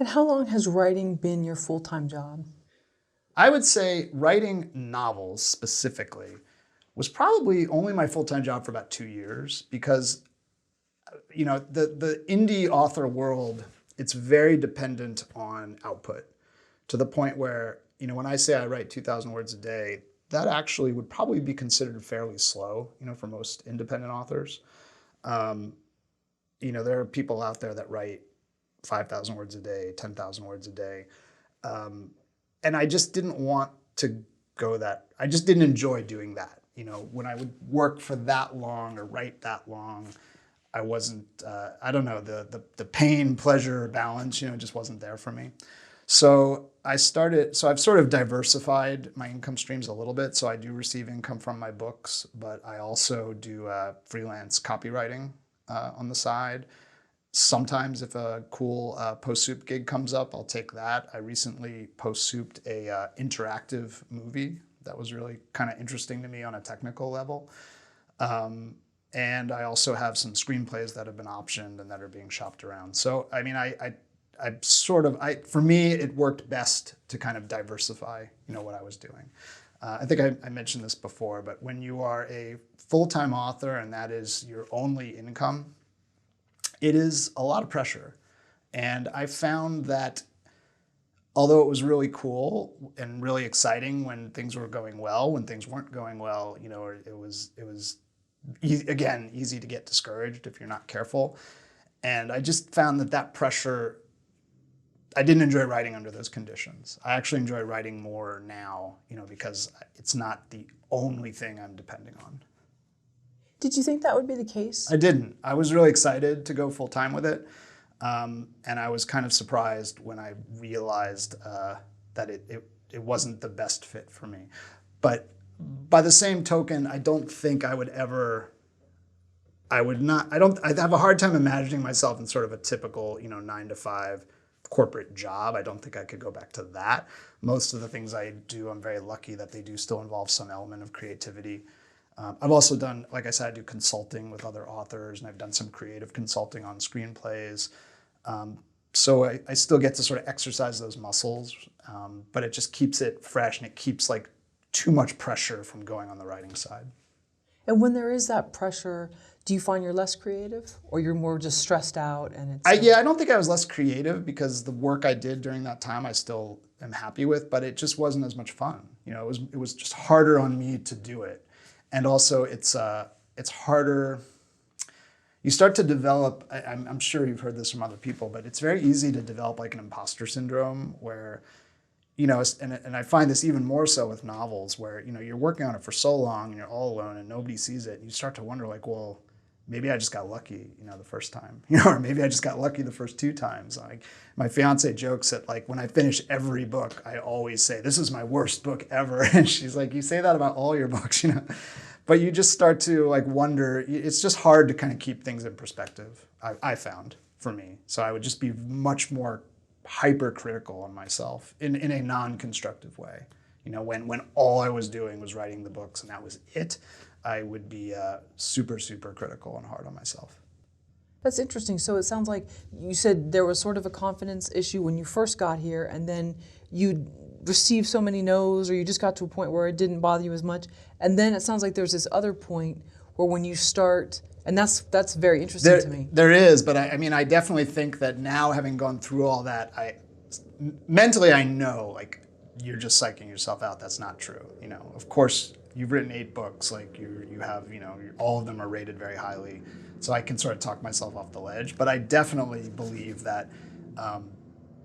And how long has writing been your full-time job? I would say writing novels specifically was probably only my full-time job for about 2 years because, the indie author world, it's very dependent on output to the point where, when I say I write 2,000 words a day, that actually would probably be considered fairly slow, for most independent authors. Um, there are people out there that write 5,000 words a day, 10,000 words a day. Um, and I just didn't want to go that, I just didn't enjoy doing that. When I would work for that long or write that long, I wasn't, I don't know, the pain, pleasure balance, just wasn't there for me. So I've sort of diversified my income streams a little bit. So I do receive income from my books, but I also do freelance copywriting on the side. Sometimes if a cool post-soup gig comes up, I'll take that. I recently post-souped a interactive movie that was really kind of interesting to me on a technical level. And I also have some screenplays that have been optioned and that are being shopped around. So, I mean, for me, it worked best to kind of diversify, what I was doing. I think I mentioned this before, but when you are a full-time author and that is your only income, it is a lot of pressure. And I found that although it was really cool and really exciting when things were going well, when things weren't going well, it was again, easy to get discouraged if you're not careful. And I just found that pressure, I didn't enjoy writing under those conditions. I actually enjoy writing more now, because it's not the only thing I'm depending on. Did you think that would be the case? I didn't. I was really excited to go full time with it. And I was kind of surprised when I realized that it wasn't the best fit for me. But by the same token, I don't think I would ever, I have a hard time imagining myself in sort of a typical, 9 to 5 corporate job. I don't think I could go back to that. Most of the things I do, I'm very lucky that they do still involve some element of creativity. I've also done, like I said, I do consulting with other authors, and I've done some creative consulting on screenplays. So I still get to sort of exercise those muscles, but it just keeps it fresh and it keeps like too much pressure from going on the writing side. And when there is that pressure, do you find you're less creative or you're more just stressed out and it's... I don't think I was less creative because the work I did during that time I still am happy with, but it just wasn't as much fun. It was just harder on me to do it. And also it's harder. You start to develop, I'm sure you've heard this from other people, but it's very easy to develop like an imposter syndrome where, and I find this even more so with novels where, you're working on it for so long and you're all alone and nobody sees it. And you start to wonder like, well, maybe I just got lucky, the first time, or maybe I just got lucky the first 2 times. Like my fiance jokes that like when I finish every book, I always say, this is my worst book ever. And she's like, you say that about all your books, But you just start to like wonder, it's just hard to kind of keep things in perspective, I found, for me. So I would just be much more hypercritical on myself in a non-constructive way. When all I was doing was writing the books and that was it, I would be super, super critical and hard on myself. That's interesting. So it sounds like you said there was sort of a confidence issue when you first got here and then you received so many no's or you just got to a point where it didn't bother you as much. And then it sounds like there's this other point where when you start, and that's very interesting to me. There is, but I definitely think that now having gone through all that, mentally I know like you're just psyching yourself out. That's not true. Of course you've written 8 books, like you have, all of them are rated very highly. So I can sort of talk myself off the ledge, but I definitely believe that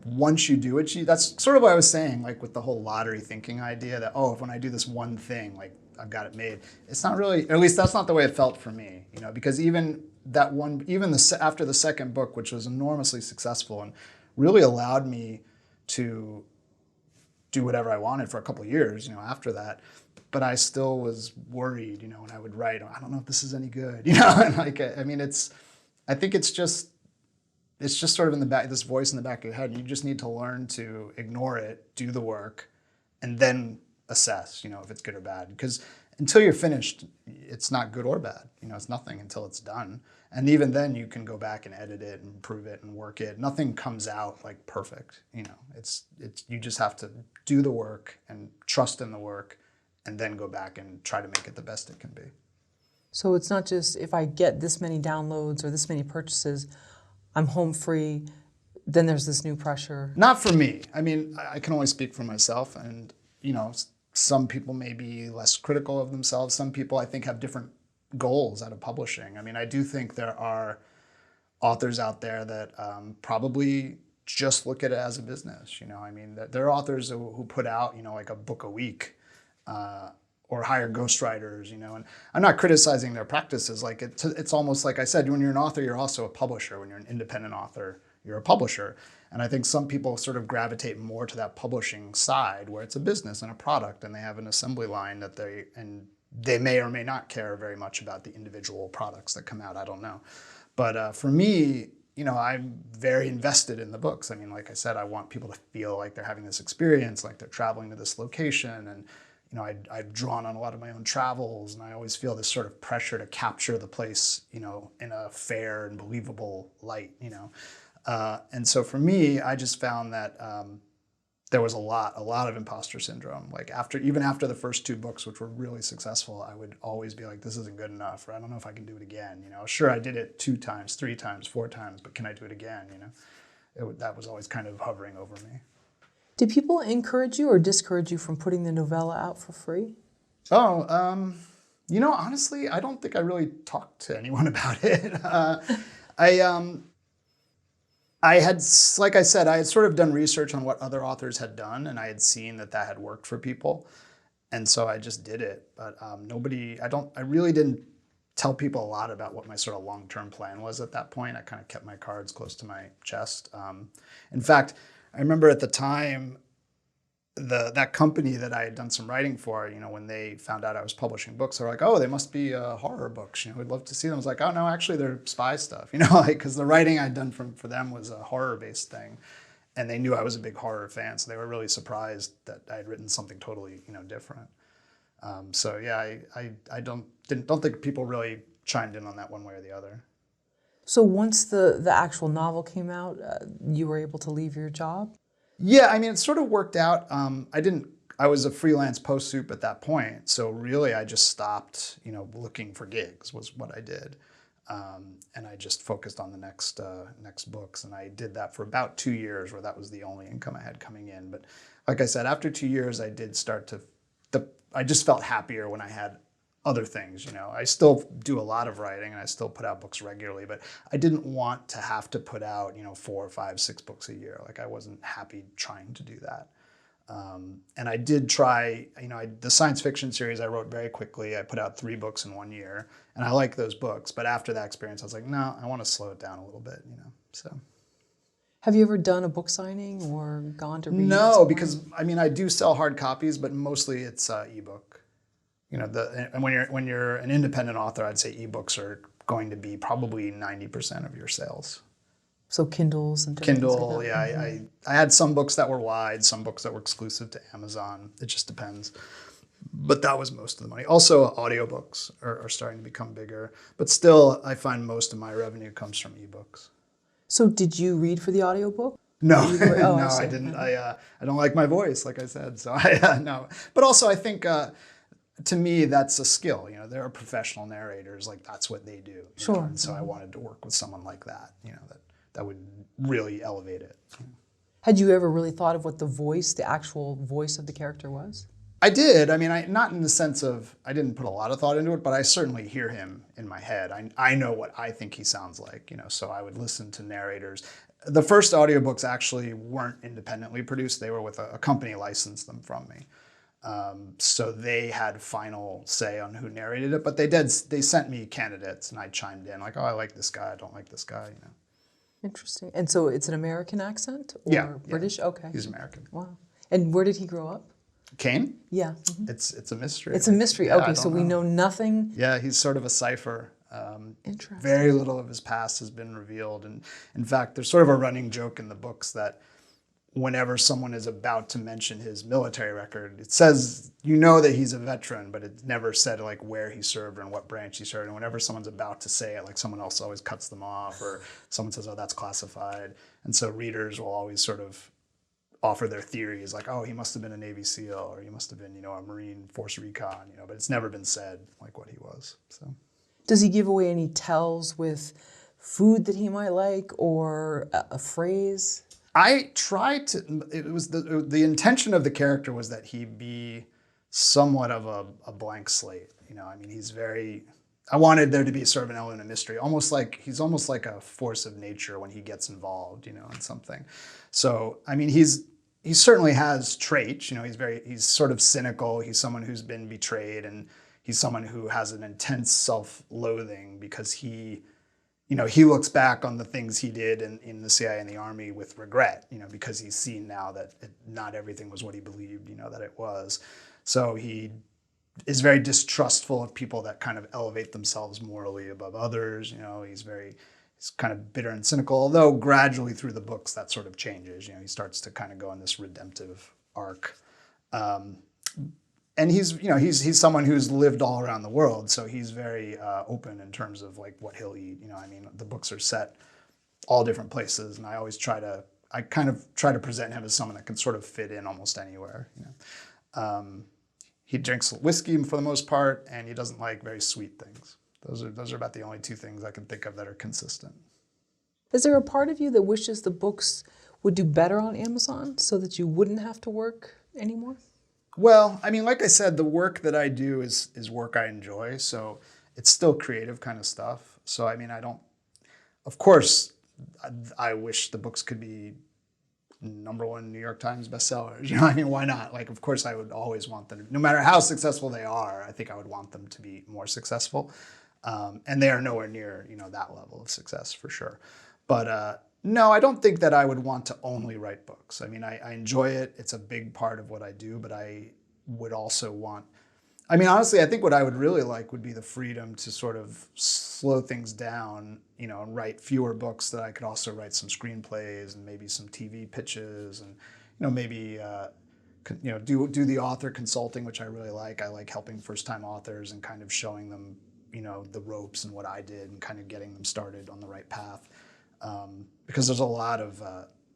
once you do it, that's sort of what I was saying, like with the whole lottery thinking idea that, if when I do this one thing, like I've got it made. It's not really, or at least that's not the way it felt for me, because after the second book, which was enormously successful and really allowed me to do whatever I wanted for a couple of years, after that, but I still was worried, when I would write, I don't know if this is any good, and like, I think it's just sort of in the back, this voice in the back of your head. You just need to learn to ignore it, do the work, and then assess, if it's good or bad. Because until you're finished, it's not good or bad. It's nothing until it's done. And even then you can go back and edit it and improve it and work it. Nothing comes out like perfect. It's you just have to do the work and trust in the work and then go back and try to make it the best it can be. So it's not just if I get this many downloads or this many purchases, I'm home free, then there's this new pressure. Not for me. I mean, I can only speak for myself, and some people may be less critical of themselves. Some people, I think, have different goals out of publishing. I mean, I do think there are authors out there that probably just look at it as a business. I mean, there are authors who put out, like a book a week, or hire ghostwriters, and I'm not criticizing their practices. Like it's almost like I said, when you're an author, you're also a publisher. When you're an independent author, you're a publisher. And I think some people sort of gravitate more to that publishing side where it's a business and a product and they have an assembly line that they may or may not care very much about the individual products that come out. I don't know. But for me, I'm very invested in the books. I mean, like I said, I want people to feel like they're having this experience, like they're traveling to this location. And I've drawn on a lot of my own travels, and I always feel this sort of pressure to capture the place, in a fair and believable light, And so for me, I just found that there was a lot of imposter syndrome. Like even after the first 2 books, which were really successful, I would always be like, this isn't good enough, or I don't know if I can do it again. Sure, I did it 2 times, 3 times, 4 times, but can I do it again? That was always kind of hovering over me. Did people encourage you or discourage you from putting the novella out for free? Oh, honestly, I don't think I really talked to anyone about it. I had, like I said, I had sort of done research on what other authors had done, and I had seen that had worked for people. And so I just did it. But I really didn't tell people a lot about what my sort of long-term plan was at that point. I kind of kept my cards close to my chest. In fact, I remember at the time, that company that I had done some writing for, when they found out I was publishing books, they were like, oh, they must be horror books. We'd love to see them. I was like, oh, no, actually, they're spy stuff, because the writing I'd done for them was a horror-based thing. And they knew I was a big horror fan, so they were really surprised that I had written something totally, different. So yeah, I don't think people really chimed in on that one way or the other. So once the actual novel came out, you were able to leave your job? Yeah, I mean, it sort of worked out. I was a freelance post-soup at that point. So really, I just stopped, looking for gigs was what I did. And I just focused on the next books. And I did that for about 2 years where that was the only income I had coming in. But like I said, after 2 years, I did start I just felt happier when I had other things. I still do a lot of writing and I still put out books regularly, but I didn't want to have to put out 4, 5, 6 books a year. Like I wasn't happy trying to do that. And I did try, the science fiction series I wrote very quickly. I put out 3 books in 1 year, and I like those books. But after that experience, I was like, no, I want to slow it down a little bit. So. Have you ever done a book signing or gone to read? No, because I do sell hard copies, but mostly it's ebook. And when you're an independent author, I'd say ebooks are going to be probably 90% of your sales. So Kindles and Kindle, like yeah. Mm-hmm. I had some books that were wide, some books that were exclusive to Amazon. It just depends. But that was most of the money. Also, audiobooks are starting to become bigger. But still, I find most of my revenue comes from ebooks. So did you read for the audiobook? No, no, I didn't. I don't like my voice, like I said. So no. But also, I think to me, that's a skill. There are professional narrators, like that's what they do. Sure. And so I wanted to work with someone like that. That would really elevate it. Had you ever really thought of what the actual voice of the character was? I did. Not in the sense of, I didn't put a lot of thought into it, but I certainly hear him in my head. I know what I think he sounds like, so I would listen to narrators. The first audiobooks actually weren't independently produced. They were with a company licensed them from me. So they had final say on who narrated it, but they sent me candidates and I chimed in like, oh, I like this guy, I don't like this guy, Interesting. And so it's an American accent or yeah, British? Yeah. Okay. He's American. Wow. And where did he grow up? Caine? Yeah. Mm-hmm. It's a mystery. It's a mystery. Yeah, okay, so we know nothing. Yeah, he's sort of a cipher. Interesting. Very little of his past has been revealed. And in fact, there's sort of a running joke in the books that whenever someone is about to mention his military record, it says, you know, that he's a veteran, but it never said like where he served or in what branch he served. And whenever someone's about to say it, like someone else always cuts them off, or someone says, oh, that's classified. And so readers will always sort of offer their theories like, oh, he must have been a Navy SEAL, or he must have been, you know, a Marine Force Recon, you know, but it's never been said like what he was. So Does he give away any tells with food that he might like, or a phrase? I tried to, it was the intention of the character was that he be somewhat of a blank slate. You know, I mean, he's very, I wanted there to be sort of an element of mystery, almost like, he's almost like a force of nature when he gets involved, you know, in something. So, I mean, he certainly has traits, you know, he's sort of cynical. He's someone who's been betrayed, and he's someone who has an intense self-loathing because he looks back on the things he did in the CIA and the Army with regret, you know, because he's seen now that not everything was what he believed, you know, that it was. So he is very distrustful of people that kind of elevate themselves morally above others. You know, he's kind of bitter and cynical, although gradually through the books that sort of changes. You know, he starts to kind of go on this redemptive arc. And he's someone who's lived all around the world, so he's very open in terms of like what he'll eat. You know, I mean, the books are set all different places, and I kind of try to present him as someone that can sort of fit in almost anywhere. You know, he drinks whiskey for the most part, and he doesn't like very sweet things. Those are about the only two things I can think of that are consistent. Is there a part of you that wishes the books would do better on Amazon so that you wouldn't have to work anymore? Well, I mean, like I said, the work that I do is work I enjoy, so it's still creative kind of stuff. So, I mean, of course, I wish the books could be #1 New York Times bestsellers. You know, I mean, why not? Like, of course, I would always want them, no matter how successful they are, I think I would want them to be more successful. And they are nowhere near, you know, that level of success for sure. But no, I don't think that I would want to only write books. I mean, I enjoy it. It's a big part of what I do, but I would also want, I mean, honestly, I think what I would really like would be the freedom to sort of slow things down, you know, and write fewer books, that I could also write some screenplays and maybe some TV pitches, and, you know, maybe, you know, do the author consulting, which I really like. I like helping first-time authors and kind of showing them, you know, the ropes and what I did, and kind of getting them started on the right path. Because there's a lot of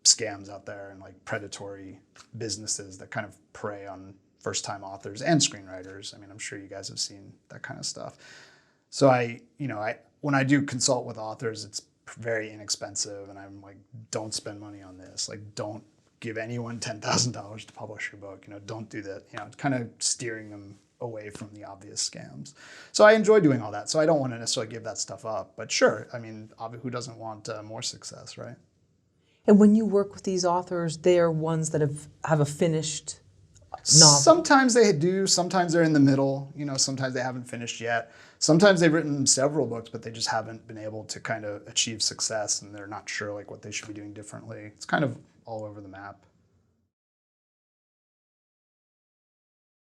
scams out there and like predatory businesses that kind of prey on first-time authors and screenwriters. I mean, I'm sure you guys have seen that kind of stuff. So when I do consult with authors, it's very inexpensive, and I'm like, don't spend money on this. Like, don't give anyone $10,000 to publish your book. You know, don't do that. You know, kind of steering them away from the obvious scams. So I enjoy doing all that. So I don't want to necessarily give that stuff up. But sure, I mean, who doesn't want more success, right? And when you work with these authors, they are ones that have a finished novel. Sometimes they do. Sometimes they're in the middle. You know, sometimes they haven't finished yet. Sometimes they've written several books, but they just haven't been able to kind of achieve success, and they're not sure like what they should be doing differently. It's kind of all over the map.